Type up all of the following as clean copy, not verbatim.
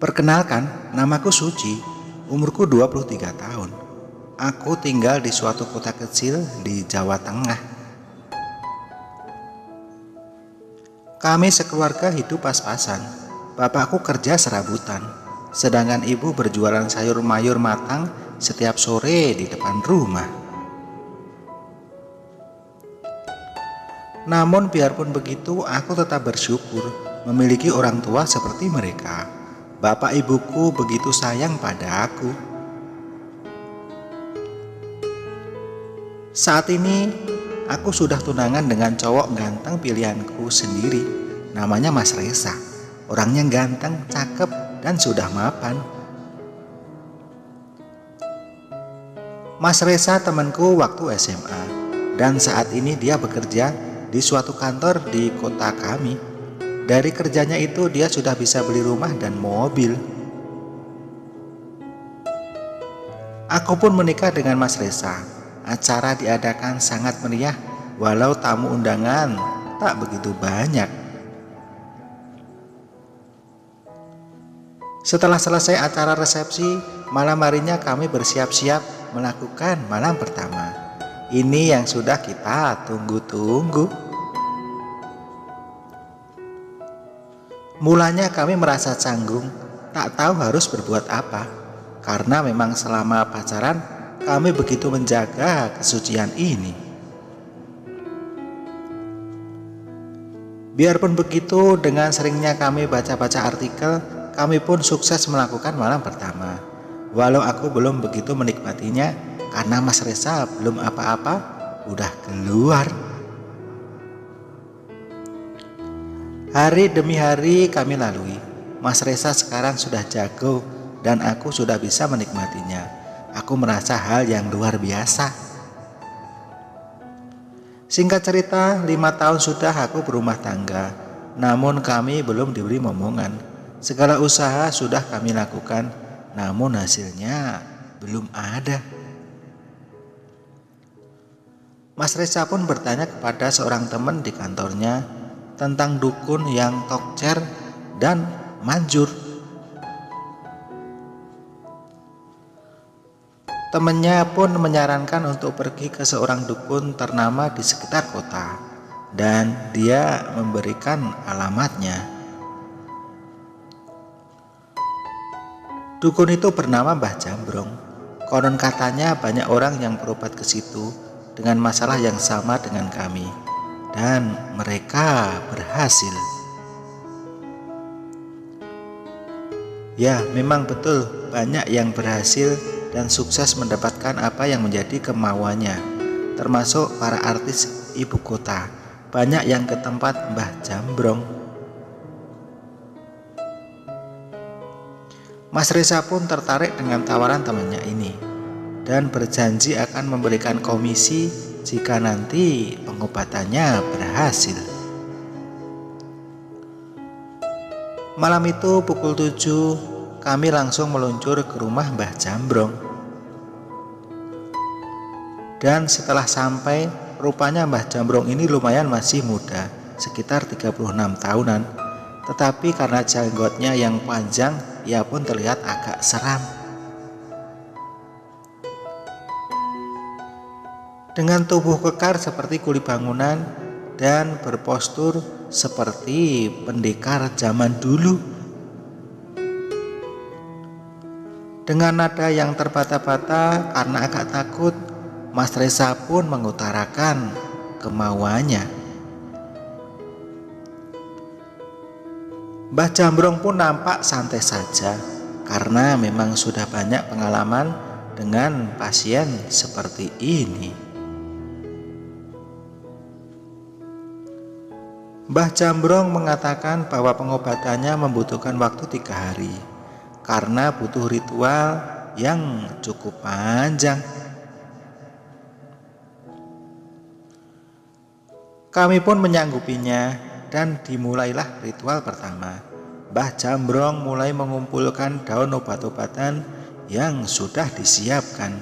Perkenalkan, namaku Suci, umurku 23 tahun. Aku tinggal di suatu kota kecil di Jawa Tengah. Kami sekeluarga hidup pas-pasan. Bapakku kerja serabutan, sedangkan ibu berjualan sayur mayur matang setiap sore di depan rumah. Namun biarpun begitu, aku tetap bersyukur memiliki orang tua seperti mereka. Bapak ibuku begitu sayang pada aku. Saat ini, aku sudah tunangan dengan cowok ganteng pilihanku sendiri. Namanya Mas Reza. Orangnya ganteng, cakep, dan sudah mapan. Mas Reza temanku waktu SMA, dan saat ini dia bekerja di suatu kantor di kota kami. Dari kerjanya itu dia sudah bisa beli rumah dan mobil. Aku pun menikah dengan Mas Reza. Acara diadakan sangat meriah, walau tamu undangan tak begitu banyak. Setelah selesai acara resepsi, malam harinya kami bersiap-siap melakukan malam pertama. Ini yang sudah kita tunggu-tunggu. Mulanya kami merasa canggung, tak tahu harus berbuat apa. Karena memang selama pacaran, kami begitu menjaga kesucian ini. Biarpun begitu, dengan seringnya kami baca-baca artikel, kami pun sukses melakukan malam pertama. Walau aku belum begitu menikmatinya, karena Mas Reza belum apa-apa, udah keluar. Hari demi hari kami lalui. Mas Reza sekarang sudah jago dan aku sudah bisa menikmatinya. Aku merasa hal yang luar biasa. Singkat cerita, 5 tahun sudah aku berumah tangga. Namun kami belum diberi momongan. Segala usaha sudah kami lakukan, namun hasilnya belum ada. Mas Reza pun bertanya kepada seorang teman di kantornya tentang dukun yang tokcer dan manjur. Temannya pun menyarankan untuk pergi ke seorang dukun ternama di sekitar kota, dan dia memberikan alamatnya. Dukun itu bernama Mbah Jambrong. Konon katanya banyak orang yang berobat ke situ dengan masalah yang sama dengan kami, dan mereka berhasil. Ya, memang betul banyak yang berhasil dan sukses mendapatkan apa yang menjadi kemauannya, termasuk para artis ibu kota. Banyak yang ke tempat Mbah Jambrong. Mas Reza pun tertarik dengan tawaran temannya ini dan berjanji akan memberikan komisi jika nanti pengobatannya berhasil. Malam itu pukul 7 kami langsung meluncur ke rumah Mbah Jambrong. Dan setelah sampai, rupanya Mbah Jambrong ini lumayan masih muda, sekitar 36 tahunan. Tetapi karena jenggotnya yang panjang, ia pun terlihat agak seram. Dengan tubuh kekar seperti kuli bangunan dan berpostur seperti pendekar zaman dulu. Dengan nada yang terbata-bata karena agak takut, Mas Reza pun mengutarakan kemauannya. Mbah Jambrong pun nampak santai saja karena memang sudah banyak pengalaman dengan pasien seperti ini. Mbah Jambrong mengatakan bahwa pengobatannya membutuhkan waktu 3 hari karena butuh ritual yang cukup panjang. Kami pun menyanggupinya dan dimulailah ritual pertama. Mbah Jambrong mulai mengumpulkan daun obat-obatan yang sudah disiapkan.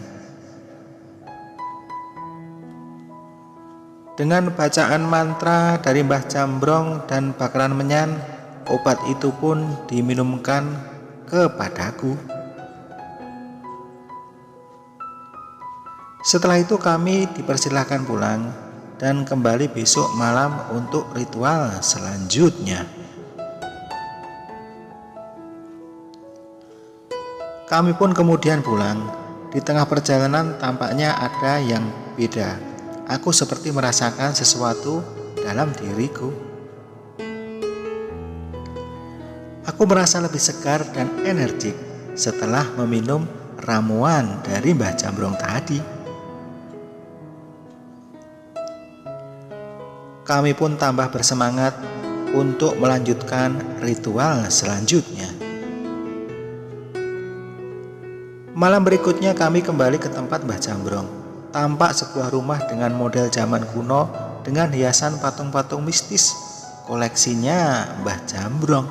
Dengan bacaan mantra dari Mbah Jambrong dan bakaran menyan, obat itu pun diminumkan kepadaku. Setelah itu kami dipersilahkan pulang dan kembali besok malam untuk ritual selanjutnya. Kami pun kemudian pulang. Di tengah perjalanan tampaknya ada yang beda. Aku seperti merasakan sesuatu dalam diriku. Aku merasa lebih segar dan energik setelah meminum ramuan dari Mbah Jambrong tadi. Kami pun tambah bersemangat untuk melanjutkan ritual selanjutnya. Malam berikutnya kami kembali ke tempat Mbah Jambrong. Tampak sebuah rumah dengan model zaman kuno dengan hiasan patung-patung mistis, koleksinya Mbah Jambrong.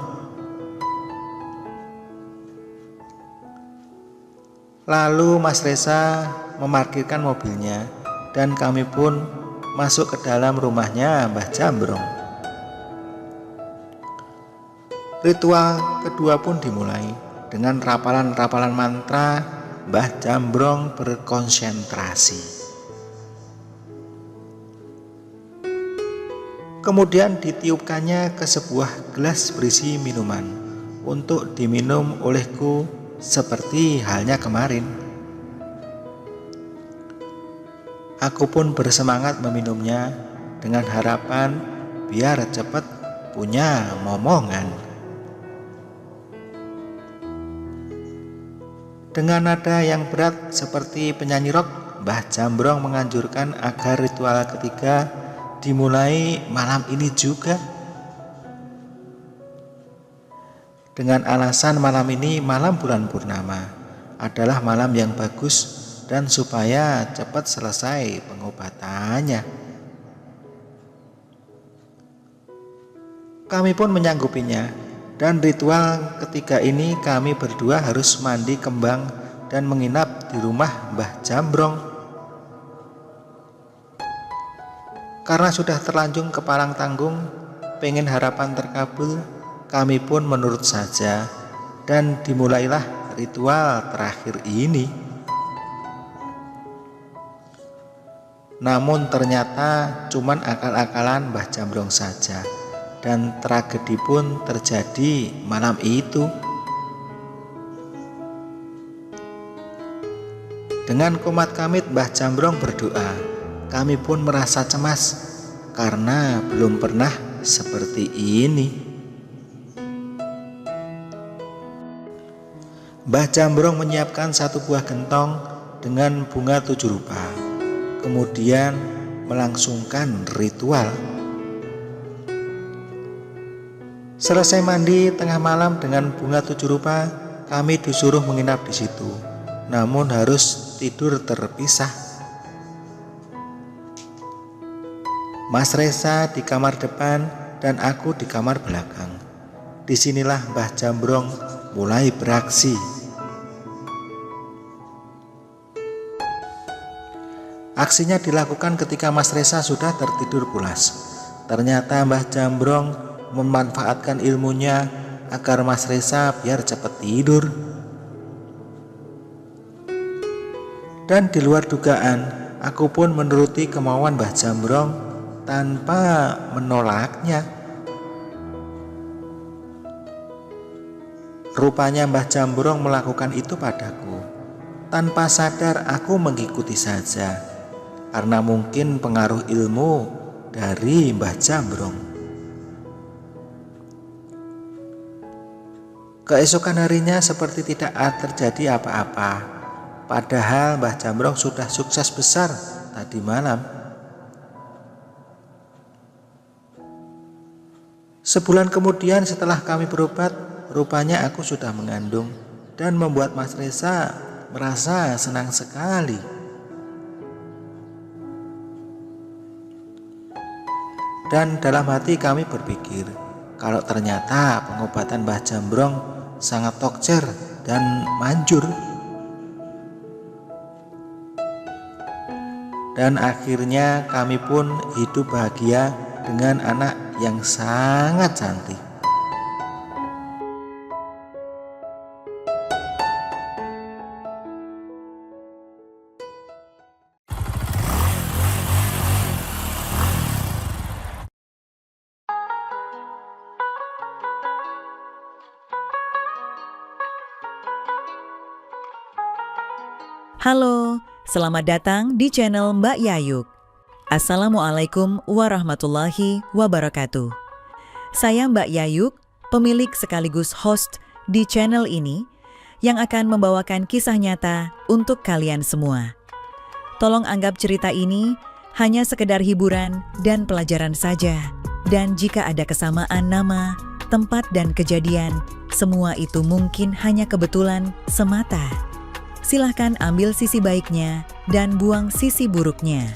Lalu Mas Reza memarkirkan mobilnya dan kami pun masuk ke dalam rumahnya Mbah Jambrong. Ritual kedua pun dimulai dengan rapalan-rapalan mantra. Mbah Jambrong berkonsentrasi. Kemudian ditiupkannya ke sebuah gelas berisi minuman untuk diminum olehku seperti halnya kemarin. Aku pun bersemangat meminumnya dengan harapan biar cepat punya momongan. Dengan nada yang berat seperti penyanyi rock, Mbah Jambrong menganjurkan agar ritual ketiga dimulai malam ini juga. Dengan alasan malam ini malam bulan purnama adalah malam yang bagus dan supaya cepat selesai pengobatannya. Kami pun menyanggupinya, dan ritual ketiga ini kami berdua harus mandi kembang dan menginap di rumah Mbah Jambrong. Karena sudah terlanjung kepalang tanggung, pengen harapan terkabul, kami pun menurut saja dan dimulailah ritual terakhir ini. Namun ternyata cuman akal-akalan Mbah Jambrong saja, dan tragedi pun terjadi malam itu. Dengan kumat kamit Mbah Jambrong berdoa, kami pun merasa cemas karena belum pernah seperti ini. Mbah Jambrong menyiapkan satu buah gentong dengan bunga 7 rupa. Kemudian melangsungkan ritual. Selesai mandi tengah malam dengan bunga 7 rupa, kami disuruh menginap di situ. Namun harus tidur terpisah. Mas Reza di kamar depan dan aku di kamar belakang. Disinilah Mbah Jambrong mulai beraksi. Aksinya dilakukan ketika Mas Reza sudah tertidur pulas. Ternyata Mbah Jambrong memanfaatkan ilmunya agar Mas Reza biar cepat tidur. Dan di luar dugaan, aku pun menuruti kemauan Mbah Jambrong tanpa menolaknya. Rupanya Mbah Jambrong melakukan itu padaku. Tanpa sadar aku mengikuti saja, karena mungkin pengaruh ilmu dari Mbah Jambrong. Keesokan harinya seperti tidak terjadi apa-apa, padahal Mbah Jambrong sudah sukses besar tadi malam. Sebulan kemudian setelah kami berobat, rupanya aku sudah mengandung dan membuat Mas Reza merasa senang sekali. Dan dalam hati kami berpikir kalau ternyata pengobatan Mbah Jambrong sangat tokcer dan manjur. Dan akhirnya kami pun hidup bahagia dengan anak yang sangat cantik. Halo, selamat datang di channel Mbak Yayuk. Assalamualaikum warahmatullahi wabarakatuh. Saya Mbak Yayuk, pemilik sekaligus host di channel ini yang akan membawakan kisah nyata untuk kalian semua. Tolong anggap cerita ini hanya sekedar hiburan dan pelajaran saja. Dan jika ada kesamaan nama, tempat, dan kejadian, semua itu mungkin hanya kebetulan semata. Silahkan ambil sisi baiknya dan buang sisi buruknya.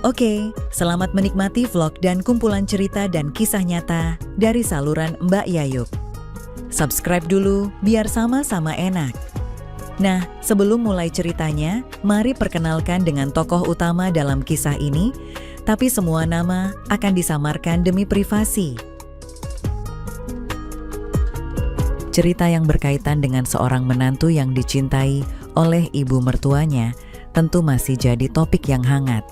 Oke, selamat menikmati vlog dan kumpulan cerita dan kisah nyata dari saluran Mbak Yayuk. Subscribe dulu biar sama-sama enak. Nah, sebelum mulai ceritanya, mari perkenalkan dengan tokoh utama dalam kisah ini, tapi semua nama akan disamarkan demi privasi. Cerita yang berkaitan dengan seorang menantu yang dicintai oleh ibu mertuanya tentu masih jadi topik yang hangat.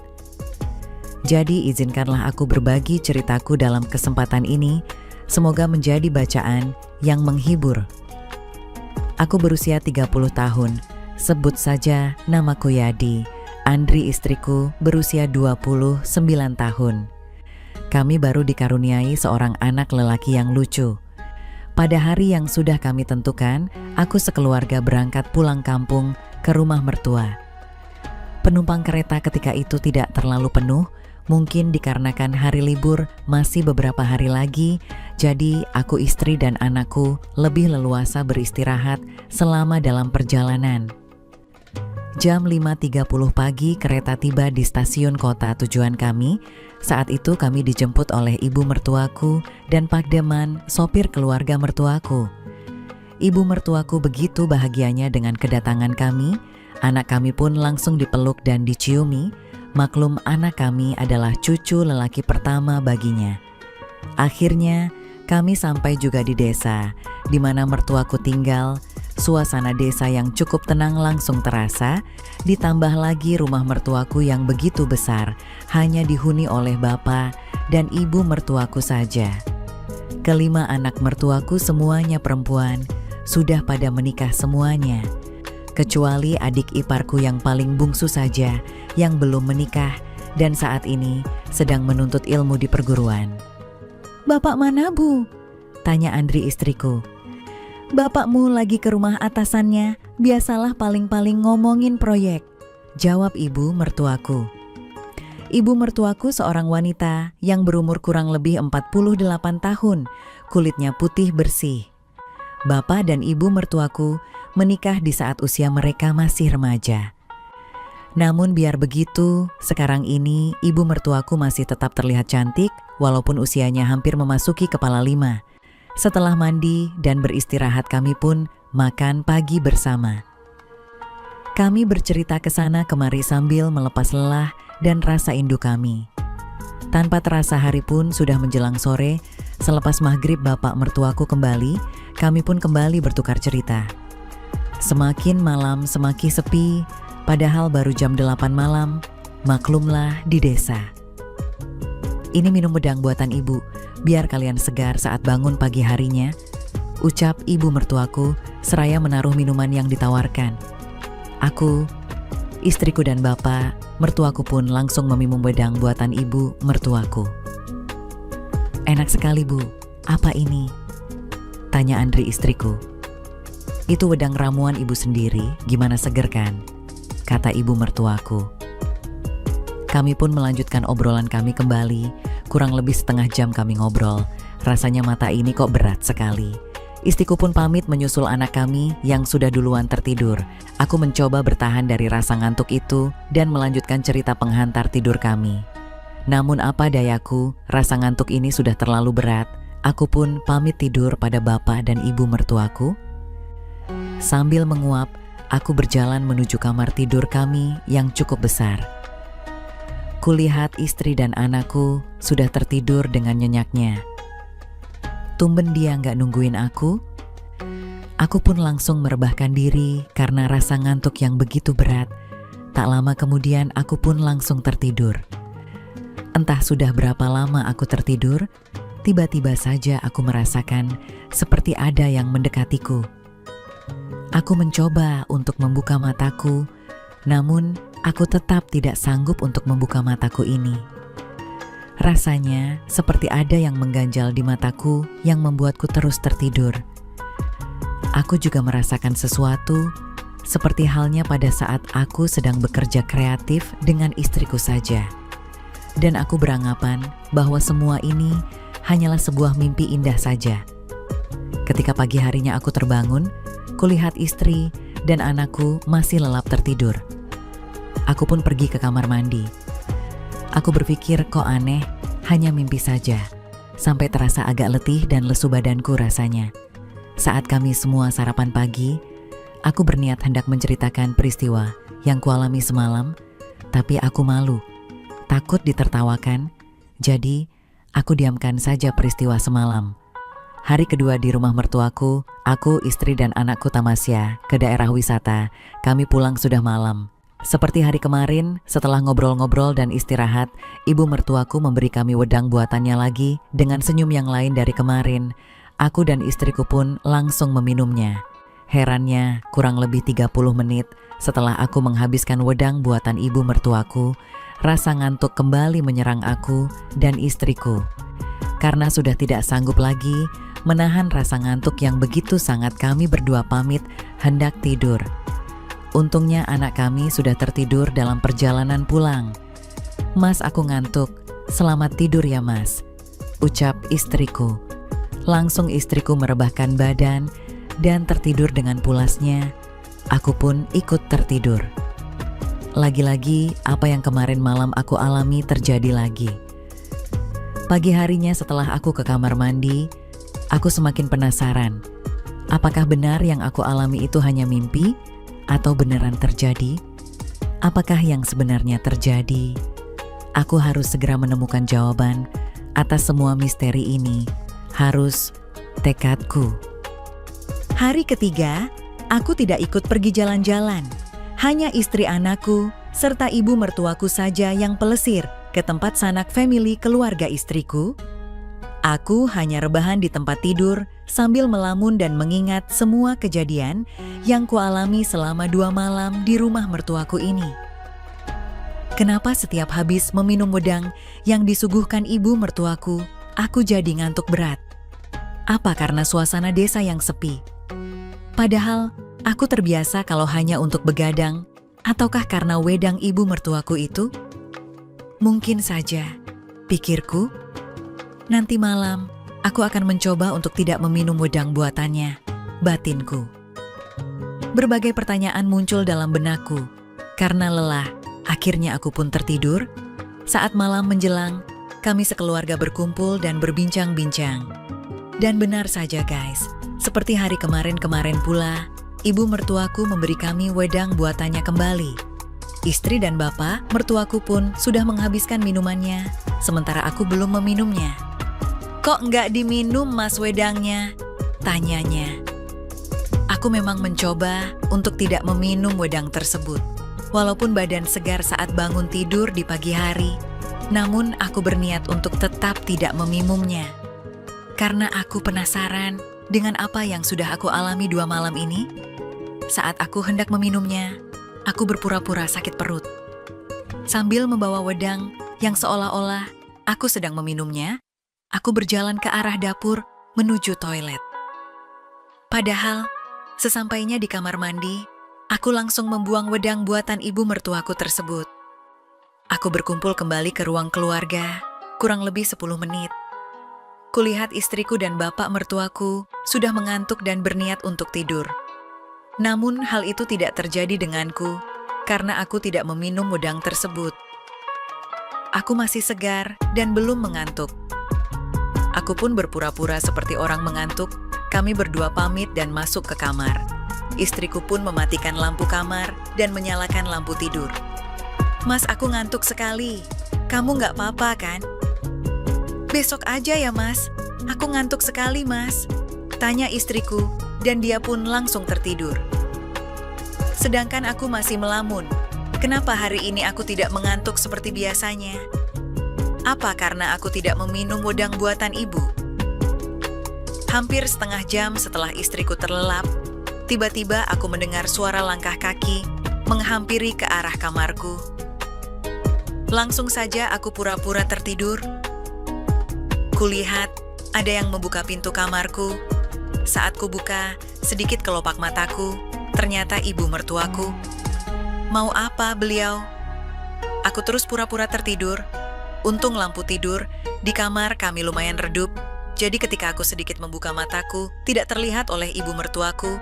Jadi izinkanlah aku berbagi ceritaku dalam kesempatan ini, semoga menjadi bacaan yang menghibur. Aku berusia 30 tahun, sebut saja namaku Yadi. Andri istriku berusia 29 tahun. Kami baru dikaruniai seorang anak lelaki yang lucu. Pada hari yang sudah kami tentukan, aku sekeluarga berangkat pulang kampung ke rumah mertua. Penumpang kereta ketika itu tidak terlalu penuh, mungkin dikarenakan hari libur masih beberapa hari lagi, jadi aku, istri, dan anakku lebih leluasa beristirahat selama dalam perjalanan. Jam 5.30 pagi kereta tiba di stasiun kota tujuan kami. Saat itu kami dijemput oleh ibu mertuaku dan Pak Deman, sopir keluarga mertuaku. Ibu mertuaku begitu bahagianya dengan kedatangan kami. Anak kami pun langsung dipeluk dan diciumi. Maklum anak kami adalah cucu lelaki pertama baginya. Akhirnya kami sampai juga di desa di mana mertuaku tinggal. Suasana desa yang cukup tenang langsung terasa, ditambah lagi rumah mertuaku yang begitu besar, hanya dihuni oleh bapak dan ibu mertuaku saja. Kelima anak mertuaku semuanya perempuan, sudah pada menikah semuanya. Kecuali adik iparku yang paling bungsu saja, yang belum menikah dan saat ini sedang menuntut ilmu di perguruan. "Bapak mana, Bu?" tanya Andri istriku. "Bapakmu lagi ke rumah atasannya, biasalah paling-paling ngomongin proyek," jawab ibu mertuaku. Ibu mertuaku seorang wanita yang berumur kurang lebih 48 tahun, kulitnya putih bersih. Bapak dan ibu mertuaku menikah di saat usia mereka masih remaja. Namun biar begitu, sekarang ini ibu mertuaku masih tetap terlihat cantik walaupun usianya hampir memasuki kepala 5. Setelah mandi dan beristirahat kami pun makan pagi bersama. Kami bercerita ke sana kemari sambil melepas lelah dan rasa indu kami. Tanpa terasa hari pun sudah menjelang sore. Selepas maghrib bapak mertuaku kembali, kami pun kembali bertukar cerita. Semakin malam semakin sepi, padahal baru jam 8 malam, maklumlah di desa. "Ini minum wedang buatan ibu, biar kalian segar saat bangun pagi harinya," ucap ibu mertuaku seraya menaruh minuman yang ditawarkan. Aku, istriku dan bapak mertuaku pun langsung meminum wedang buatan ibu mertuaku. "Enak sekali, Bu. Apa ini?" tanya Andri istriku. "Itu wedang ramuan ibu sendiri, gimana seger kan?" kata ibu mertuaku. Kami pun melanjutkan obrolan kami kembali. Kurang lebih setengah jam kami ngobrol. Rasanya mata ini kok berat sekali. Istriku pun pamit menyusul anak kami yang sudah duluan tertidur. Aku mencoba bertahan dari rasa ngantuk itu dan melanjutkan cerita penghantar tidur kami. Namun apa dayaku, rasa ngantuk ini sudah terlalu berat. Aku pun pamit tidur pada bapak dan ibu mertuaku. Sambil menguap, aku berjalan menuju kamar tidur kami yang cukup besar. Kulihat istri dan anakku sudah tertidur dengan nyenyaknya. Tumben dia nggak nungguin aku. Aku pun langsung merebahkan diri karena rasa ngantuk yang begitu berat. Tak lama kemudian aku pun langsung tertidur. Entah sudah berapa lama aku tertidur, tiba-tiba saja aku merasakan seperti ada yang mendekatiku. Aku mencoba untuk membuka mataku, namun aku tetap tidak sanggup untuk membuka mataku ini. Rasanya seperti ada yang mengganjal di mataku yang membuatku terus tertidur. Aku juga merasakan sesuatu, seperti halnya pada saat aku sedang bekerja kreatif dengan istriku saja. Dan aku beranggapan bahwa semua ini hanyalah sebuah mimpi indah saja. Ketika pagi harinya aku terbangun, kulihat istri dan anakku masih lelap tertidur. Aku pun pergi ke kamar mandi. Aku berpikir kok aneh, hanya mimpi saja. Sampai terasa agak letih dan lesu badanku rasanya. Saat kami semua sarapan pagi, aku berniat hendak menceritakan peristiwa yang kualami semalam, tapi aku malu, takut ditertawakan, jadi aku diamkan saja peristiwa semalam. Hari kedua di rumah mertuaku, aku, istri dan anakku tamasya ke daerah wisata. Kami pulang sudah malam. Seperti hari kemarin, setelah ngobrol-ngobrol dan istirahat, ibu mertuaku memberi kami wedang buatannya lagi dengan senyum yang lain dari kemarin. Aku dan istriku pun langsung meminumnya. Herannya, kurang lebih 30 menit setelah aku menghabiskan wedang buatan ibu mertuaku, rasa ngantuk kembali menyerang aku dan istriku. Karena sudah tidak sanggup lagi menahan rasa ngantuk yang begitu sangat, kami berdua pamit hendak tidur. Untungnya anak kami sudah tertidur dalam perjalanan pulang. "Mas, aku ngantuk. Selamat tidur ya mas," ucap istriku. Langsung istriku merebahkan badan dan tertidur dengan pulasnya. Aku pun ikut tertidur. Lagi-lagi apa yang kemarin malam aku alami terjadi lagi. Pagi harinya setelah aku ke kamar mandi, aku semakin penasaran. Apakah benar yang aku alami itu hanya mimpi? Atau beneran terjadi? Apakah yang sebenarnya terjadi? Aku harus segera menemukan jawaban atas semua misteri ini. Harus tekadku. Hari ketiga, aku tidak ikut pergi jalan-jalan. Hanya istri anakku serta ibu mertuaku saja yang pelesir ke tempat sanak family keluarga istriku. Aku hanya rebahan di tempat tidur sambil melamun dan mengingat semua kejadian yang kualami selama 2 malam di rumah mertuaku ini. Kenapa setiap habis meminum wedang yang disuguhkan ibu mertuaku, aku jadi ngantuk berat? Apa karena suasana desa yang sepi? Padahal aku terbiasa kalau hanya untuk begadang, ataukah karena wedang ibu mertuaku itu? Mungkin saja, pikirku. Nanti malam, aku akan mencoba untuk tidak meminum wedang buatannya, batinku. Berbagai pertanyaan muncul dalam benakku. Karena lelah, akhirnya aku pun tertidur. Saat malam menjelang, kami sekeluarga berkumpul dan berbincang-bincang. Dan benar saja guys, seperti hari kemarin-kemarin pula, ibu mertuaku memberi kami wedang buatannya kembali. Istri dan bapak mertuaku pun sudah menghabiskan minumannya, sementara aku belum meminumnya. "Kok nggak diminum mas wedangnya?" tanyanya. Aku memang mencoba untuk tidak meminum wedang tersebut. Walaupun badan segar saat bangun tidur di pagi hari, namun aku berniat untuk tetap tidak meminumnya. Karena aku penasaran dengan apa yang sudah aku alami 2 malam ini. Saat aku hendak meminumnya, aku berpura-pura sakit perut. Sambil membawa wedang yang seolah-olah aku sedang meminumnya, aku berjalan ke arah dapur menuju toilet. Padahal, sesampainya di kamar mandi, aku langsung membuang wedang buatan ibu mertuaku tersebut. Aku berkumpul kembali ke ruang keluarga, kurang lebih 10 menit. Kulihat istriku dan bapak mertuaku sudah mengantuk dan berniat untuk tidur. Namun hal itu tidak terjadi denganku, karena aku tidak meminum wedang tersebut. Aku masih segar dan belum mengantuk. Aku pun berpura-pura seperti orang mengantuk. Kami berdua pamit dan masuk ke kamar. Istriku pun mematikan lampu kamar dan menyalakan lampu tidur. "Mas, aku ngantuk sekali. Kamu nggak apa-apa kan?" "Besok aja ya mas, aku ngantuk sekali mas," tanya istriku, dan dia pun langsung tertidur. Sedangkan aku masih melamun. Kenapa hari ini aku tidak mengantuk seperti biasanya? Apa karena aku tidak meminum wedang buatan ibu? Hampir setengah jam setelah istriku terlelap, Tiba-tiba aku mendengar suara langkah kaki menghampiri ke arah kamarku. Langsung saja aku pura-pura tertidur. Kulihat ada yang membuka pintu kamarku. Saat kubuka, sedikit kelopak mataku, ternyata ibu mertuaku. Mau apa beliau? Aku terus pura-pura tertidur. Untung lampu tidur di kamar kami lumayan redup. Jadi ketika aku sedikit membuka mataku, tidak terlihat oleh ibu mertuaku.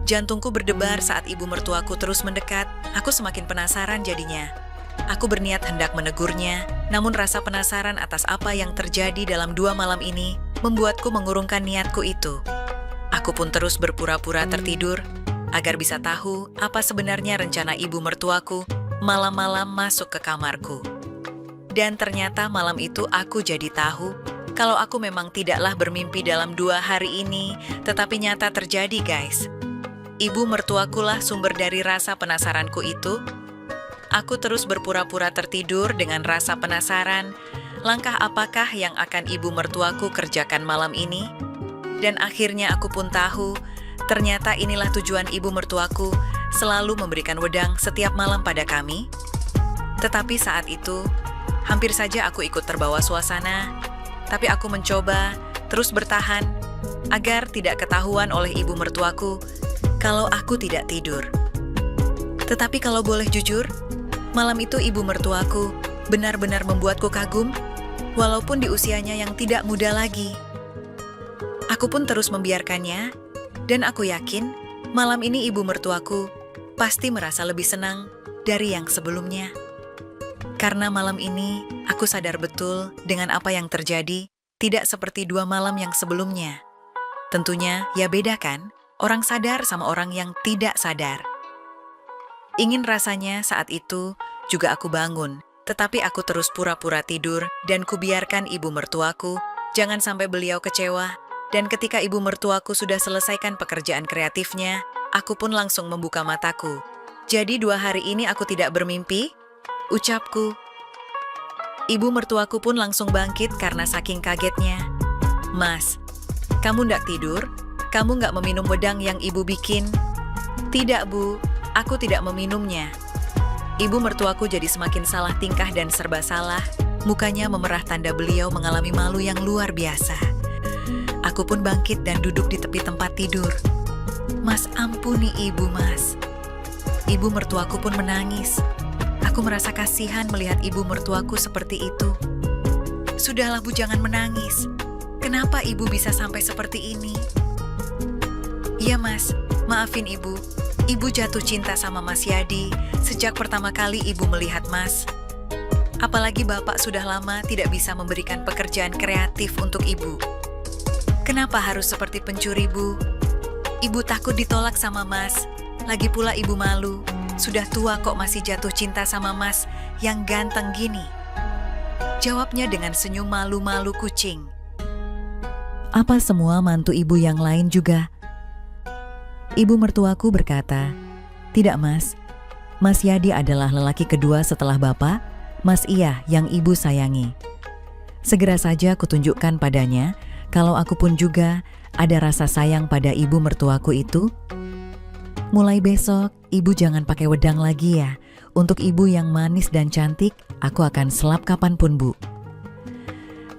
Jantungku berdebar saat ibu mertuaku terus mendekat. Aku semakin penasaran jadinya. Aku berniat hendak menegurnya, namun rasa penasaran atas apa yang terjadi dalam 2 malam ini membuatku mengurungkan niatku itu. Aku pun terus berpura-pura tertidur agar bisa tahu apa sebenarnya rencana ibu mertuaku malam-malam masuk ke kamarku. Dan ternyata malam itu aku jadi tahu kalau aku memang tidaklah bermimpi dalam 2 hari ini, tetapi nyata terjadi, guys. Ibu mertuakulah sumber dari rasa penasaranku itu. Aku terus berpura-pura tertidur dengan rasa penasaran, langkah apakah yang akan ibu mertuaku kerjakan malam ini? Dan akhirnya aku pun tahu, ternyata inilah tujuan ibu mertuaku selalu memberikan wedang setiap malam pada kami. Tetapi saat itu, hampir saja aku ikut terbawa suasana, tapi aku mencoba terus bertahan agar tidak ketahuan oleh ibu mertuaku kalau aku tidak tidur. Tetapi kalau boleh jujur, malam itu ibu mertuaku benar-benar membuatku kagum, walaupun di usianya yang tidak muda lagi. Aku pun terus membiarkannya, dan aku yakin malam ini ibu mertuaku pasti merasa lebih senang dari yang sebelumnya. Karena malam ini aku sadar betul dengan apa yang terjadi, tidak seperti 2 malam yang sebelumnya. Tentunya ya beda kan? Orang sadar sama orang yang tidak sadar. Ingin rasanya saat itu juga aku bangun, tetapi aku terus pura-pura tidur dan kubiarkan ibu mertuaku, jangan sampai beliau kecewa. Dan ketika ibu mertuaku sudah selesaikan pekerjaan kreatifnya, aku pun langsung membuka mataku. Jadi 2 hari ini aku tidak bermimpi, ucapku. Ibu mertuaku pun langsung bangkit karena saking kagetnya. Mas, kamu ndak tidur? Kamu nggak meminum wedang yang ibu bikin? Tidak, Bu. Aku tidak meminumnya. Ibu mertuaku jadi semakin salah tingkah dan serba salah. Mukanya memerah tanda beliau mengalami malu yang luar biasa. Aku pun bangkit dan duduk di tepi tempat tidur. Mas, ampuni ibu, Mas. Ibu mertuaku pun menangis. Aku merasa kasihan melihat ibu mertuaku seperti itu. Sudahlah, Bu, jangan menangis. Kenapa ibu bisa sampai seperti ini? Iya, Mas. Maafin ibu. Ibu jatuh cinta sama Mas Yadi sejak pertama kali ibu melihat Mas. Apalagi Bapak sudah lama tidak bisa memberikan pekerjaan kreatif untuk ibu. Kenapa harus seperti pencuri, Bu? Ibu takut ditolak sama Mas. Lagi pula ibu malu. Sudah tua kok masih jatuh cinta sama Mas yang ganteng gini. Jawabnya dengan senyum malu-malu kucing. Apa semua mantu ibu yang lain juga? Ibu mertuaku berkata, "Tidak, Mas. Mas Yadi adalah lelaki kedua setelah Bapak, Mas Iya yang ibu sayangi. Segera saja kutunjukkan padanya kalau aku pun juga ada rasa sayang pada ibu mertuaku itu. Mulai besok, ibu jangan pakai wedang lagi ya. Untuk ibu yang manis dan cantik, aku akan selap kapanpun, Bu."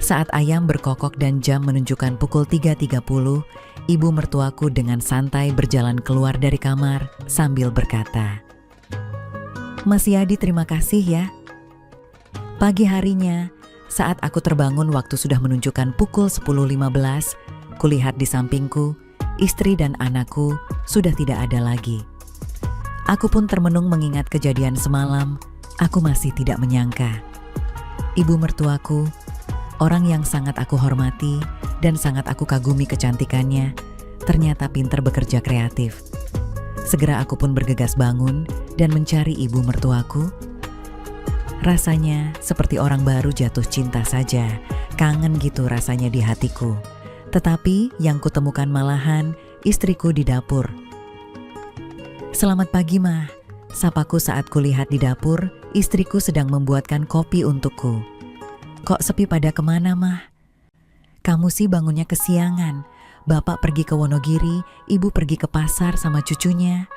Saat ayam berkokok dan jam menunjukkan pukul 3.30, ibu mertuaku dengan santai berjalan keluar dari kamar sambil berkata, "Mas Yadi, terima kasih ya." Pagi harinya, saat aku terbangun waktu sudah menunjukkan pukul 10.15, kulihat di sampingku, istri dan anakku sudah tidak ada lagi. Aku pun termenung mengingat kejadian semalam. Aku masih tidak menyangka. Ibu mertuaku, orang yang sangat aku hormati dan sangat aku kagumi kecantikannya, ternyata pintar bekerja kreatif. Segera aku pun bergegas bangun dan mencari ibu mertuaku. Rasanya seperti orang baru jatuh cinta saja, kangen gitu rasanya di hatiku. Tetapi yang kutemukan malahan istriku di dapur. "Selamat pagi, Ma," sapaku saat kulihat di dapur, istriku sedang membuatkan kopi untukku. "Kok sepi pada kemana, Mah? Kamu sih bangunnya kesiangan. bapak pergi ke Wonogiri, ibu pergi ke pasar sama cucunya.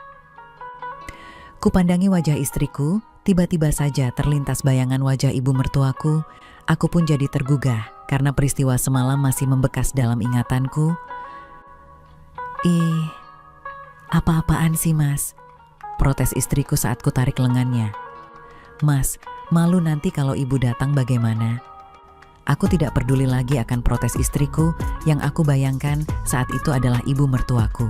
Kupandangi wajah istriku, tiba-tiba saja terlintas bayangan wajah ibu mertuaku. Aku pun jadi tergugah karena peristiwa semalam masih membekas dalam ingatanku. Ih, apa-apaan sih mas? Protes istriku saat ku tarik lengannya. Mas, malu nanti kalau ibu datang bagaimana? Aku tidak peduli lagi akan protes istriku, yang aku bayangkan saat itu adalah ibu mertuaku.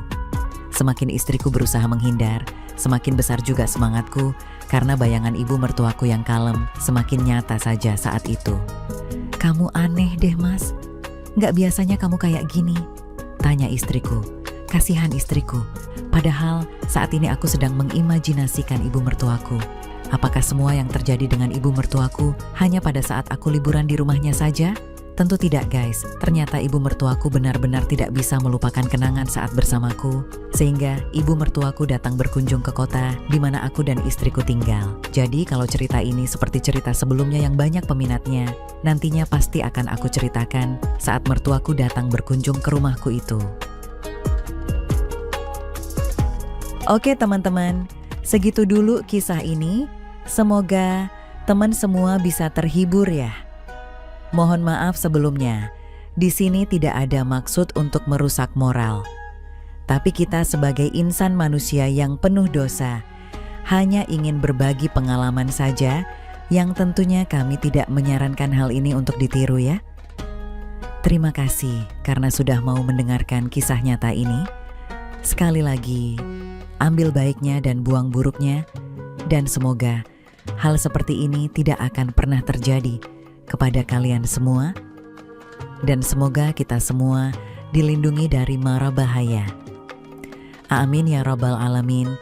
Semakin istriku berusaha menghindar, semakin besar juga semangatku, karena bayangan ibu mertuaku yang kalem semakin nyata saja saat itu. Kamu aneh deh mas, gak biasanya kamu kayak gini, tanya istriku. Kasihan istriku, padahal saat ini aku sedang mengimajinasikan ibu mertuaku. Apakah semua yang terjadi dengan ibu mertuaku hanya pada saat aku liburan di rumahnya saja? Tentu tidak guys, ternyata ibu mertuaku benar-benar tidak bisa melupakan kenangan saat bersamaku. Sehingga ibu mertuaku datang berkunjung ke kota di mana aku dan istriku tinggal. Jadi kalau cerita ini seperti cerita sebelumnya yang banyak peminatnya, nantinya pasti akan aku ceritakan saat mertuaku datang berkunjung ke rumahku itu. Oke teman-teman, segitu dulu kisah ini. Semoga teman semua bisa terhibur ya. Mohon maaf sebelumnya, di sini tidak ada maksud untuk merusak moral. Tapi kita sebagai insan manusia yang penuh dosa, hanya ingin berbagi pengalaman saja, yang tentunya kami tidak menyarankan hal ini untuk ditiru ya. Terima kasih karena sudah mau mendengarkan kisah nyata ini. Sekali lagi, ambil baiknya dan buang buruknya, dan semoga hal seperti ini tidak akan pernah terjadi kepada kalian semua. Dan semoga kita semua dilindungi dari mara bahaya. Amin ya rabbal alamin.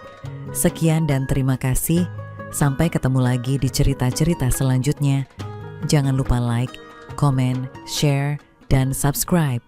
Sekian dan terima kasih. Sampai ketemu lagi di cerita-cerita selanjutnya. Jangan lupa like, comment, share, dan subscribe.